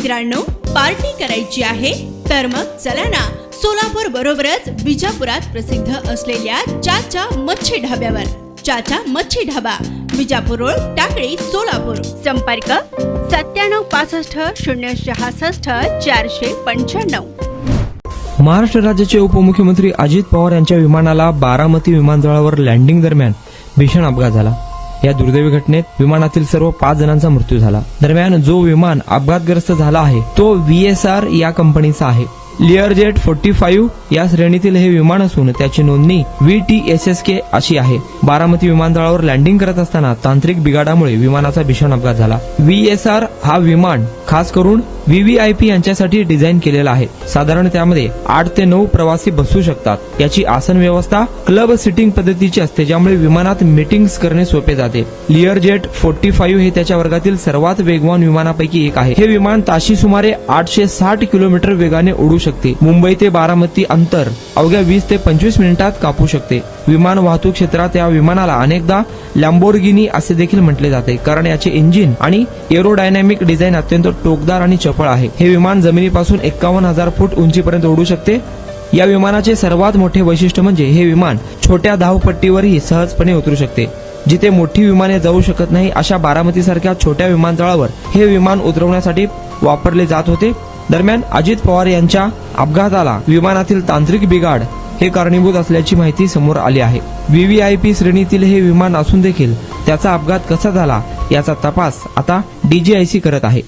मित्रांनो, पार्टी करायची आहे तर मग चला ना, सोलापूर बरोबरच विजापुरात प्रसिद्ध असलेल्या चाचा मच्छी ढाब्यावर. चाचा मच्छी ढाबा, विजापूर रोड, टाकळी, सोलापूर. संपर्क 9765 महाराष्ट्र राज्याचे उपमुख्यमंत्री अजित पवार यांच्या विमानाला बारामती विमानतळावर लँडिंग दरम्यान भीषण अपघात झाला. या दुर्दैवी घटनेत विमानातील सर्व 5 जणांचा मृत्यू झाला. दरम्यान जो विमान अपघातग्रस्त झाला आहे तो VSR या कंपनीचा आहे. लिअरजेट 45 या श्रेणीतील हे विमान असून त्याची नोंदणी VTSSK अशी आहे. बारामती विमानतळावर लँडिंग करत असताना तांत्रिक बिघाडामुळे विमानाचा भीषण अपघात झाला. VSR हा विमान खास करून VVIP यांच्यासाठी डिझाईन केलेला आहे. साधारण त्यामध्ये 8 ते 9 प्रवासी बसू शकतात. याची आसन व्यवस्था क्लब सिटिंग पद्धतीची असते, ज्यामुळे विमानात मीटिंग्स करणे सोपे जाते. लिअरजेट 45 हे त्याच्या वर्गातील सर्वात वेगवान विमानापैकी एक आहे. हे विमान ताशी सुमारे 860 किलोमीटर वेगाने उडू शकते. मुंबई ते बारामती अंतर अवघ्या 20 ते 25 मिनिटात कापू शकते. विमान वाहतूक क्षेत्रात या विमानाला अनेकदा लॅम्बोर्गिनी असे देखील म्हटले जाते, कारण याचे इंजिन आणि एरोडायनामिक डिझाईन अत्यंत टोकदार आणि चपळ आहे. हे विमान जमिनीपासून 51,000 फूट उंचीपर्यंत उडू शकते. या विमानाचे सर्वात मोठे वैशिष्ट्य म्हणजे हे विमान छोट्या धावपट्टीवरही सहजपणे उतरू शकते. जिथे मोठी विमाने जाऊ शकत नाही अशा बारामती सारख्या छोट्या विमानतळावर हे विमान उतरवण्यासाठी वापरले जात होते. दरम्यान अजित पवार यांच्या अपघाताला विमानातील तांत्रिक बिघाड हे कारणीभूत असल्याची माहिती समोर आली आहे. VVIP श्रेणीतील हे विमान असून देखील त्याचा अपघात कसा झाला याचा तपास आता DGIC करत आहे.